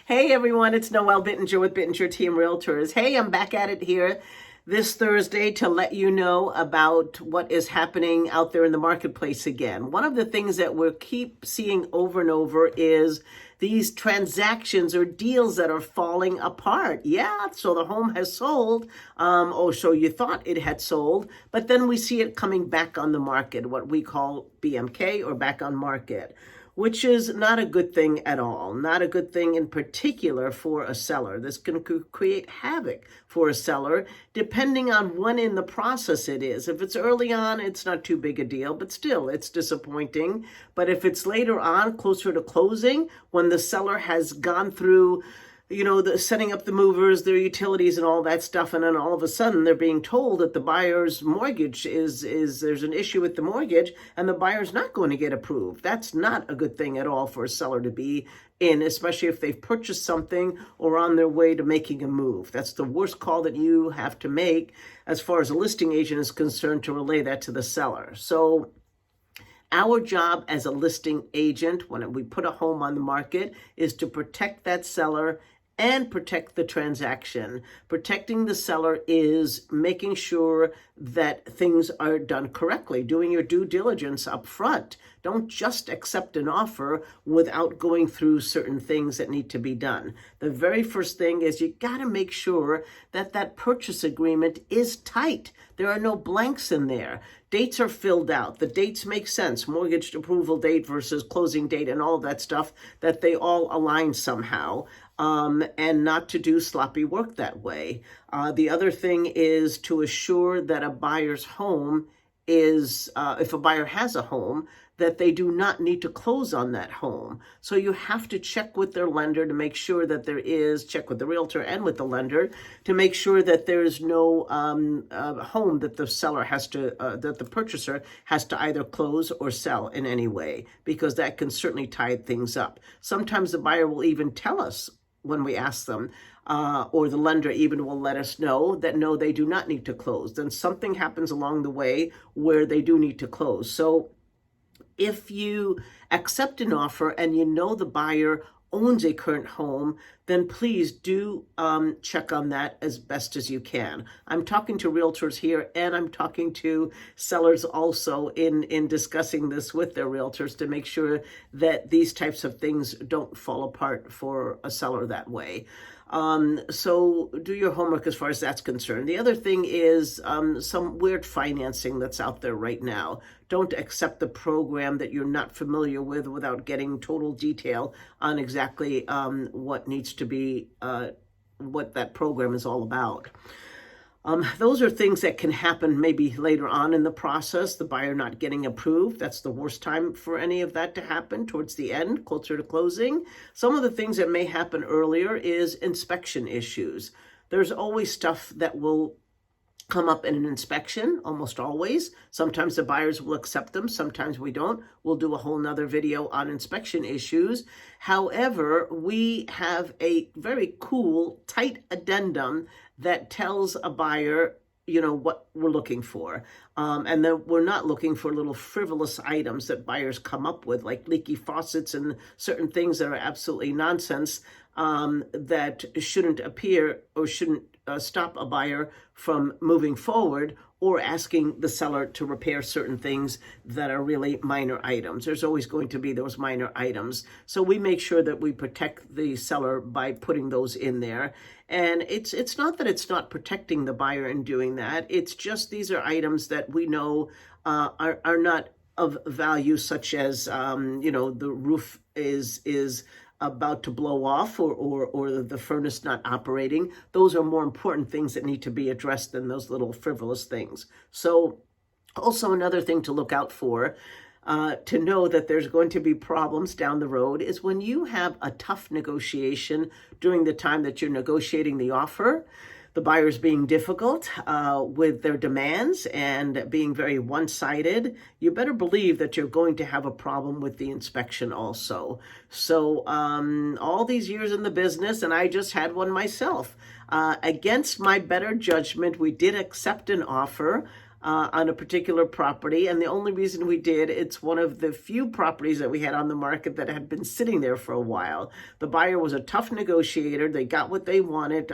Hey everyone, it's Noel Bittinger with Bittinger Team Realtors. Hey, I'm back at it here this Thursday to let you know about what is happening out there in the marketplace again. One of the things that we'll keep seeing over and over is these transactions or deals that are falling apart. Yeah, so the home has sold. So you thought it had sold, but then we see it coming back on the market, what we call BMK or back on market, which is not a good thing at all. Not a good thing in particular for a seller. This can create havoc for a seller depending on when in the process it is. If it's early on, it's not too big a deal, but still it's disappointing. But if it's later on, closer to closing, when the seller has gone through the setting up the movers, their utilities and all that stuff, and then all of a sudden they're being told that the buyer's mortgage is there's an issue with the mortgage and the buyer's not going to get approved. That's not a good thing at all for a seller to be in, especially if they've purchased something or on their way to making a move. That's the worst call that you have to make as far as a listing agent is concerned, to relay that to the seller. So our job as a listing agent, when we put a home on the market, is to protect that seller and protect the transaction. Protecting the seller is making sure that things are done correctly, doing your due diligence up front. Don't just accept an offer without going through certain things that need to be done. The very first thing is you got to make sure that that purchase agreement is tight. There are no blanks in there. Dates are filled out. The dates make sense. Mortgage approval date versus closing date and all that stuff, that they all align somehow. And not to do sloppy work that way. The other thing is to assure that a buyer's home is, if a buyer has a home, that they do not need to close on that home. So you have to check with their lender to make sure that check with the realtor and with the lender to make sure that there's no home that the seller has to, that the purchaser has to either close or sell in any way, because that can certainly tie things up. Sometimes the buyer will even tell us when we ask them, or the lender even will let us know that no, they do not need to close. Then something happens along the way where they do need to close. So if you accept an offer and you know the buyer owns a current home, then please do check on that as best as you can. I'm talking to realtors here, and I'm talking to sellers also in discussing this with their realtors to make sure that these types of things don't fall apart for a seller that way. So do your homework as far as that's concerned. The other thing is some weird financing that's out there right now. Don't accept the program that you're not familiar with without getting total detail on exactly what needs to be, what that program is all about. Those are things that can happen maybe later on in the process, the buyer not getting approved. That's the worst time for any of that to happen, towards the end, closer to closing. Some of the things that may happen earlier is inspection issues. There's always stuff that will come up in an inspection, almost always. Sometimes the buyers will accept them, sometimes we don't. We'll do a whole nother video on inspection issues. However, we have a very cool, tight addendum that tells a buyer, what we're looking for. And then we're not looking for little frivolous items that buyers come up with, like leaky faucets and certain things that are absolutely nonsense, that shouldn't appear or shouldn't stop a buyer from moving forward or asking the seller to repair certain things that are really minor items. There's always going to be those minor items. So we make sure that we protect the seller by putting those in there. And it's not that it's not protecting the buyer in doing that. It's just these are items that we know are not of value, such as, the roof is about to blow off or the furnace not operating. Those are more important things that need to be addressed than those little frivolous things. So also another thing to look out for, to know that there's going to be problems down the road, is when you have a tough negotiation during the time that you're negotiating the offer. The buyers being difficult with their demands and being very one-sided, you better believe that you're going to have a problem with the inspection also. So all these years in the business, and I just had one myself, against my better judgment, we did accept an offer on a particular property. And the only reason we did, it's one of the few properties that we had on the market that had been sitting there for a while. The buyer was a tough negotiator. They got what they wanted.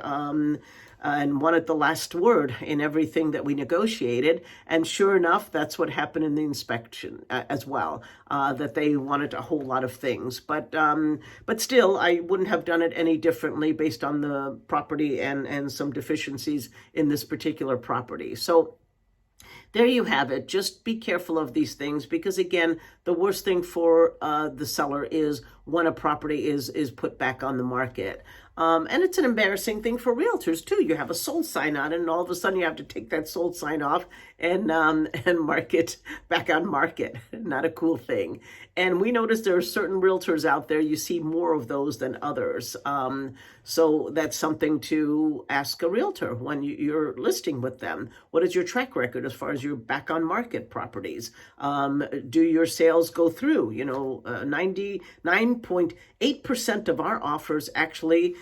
And wanted the last word in everything that we negotiated. And sure enough, that's what happened in the inspection as well, that they wanted a whole lot of things. But still, I wouldn't have done it any differently based on the property and some deficiencies in this particular property. So there you have it. Just be careful of these things because, again, the worst thing for the seller is when a property is put back on the market. And it's an embarrassing thing for realtors, too. You have a sold sign on it, and all of a sudden you have to take that sold sign off and mark it back on market. Not a cool thing. And we notice there are certain realtors out there, you see more of those than others. So that's something to ask a realtor when you're listing with them. What is your track record as far as your back on market properties? Do your sales go through? 99.8% of our offers actually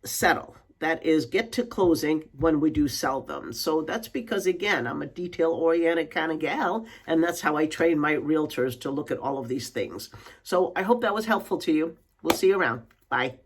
settle. That is, get to closing when we do sell them. So that's because, again, I'm a detail-oriented kind of gal, and that's how I train my realtors to look at all of these things. So I hope that was helpful to you. We'll see you around. Bye.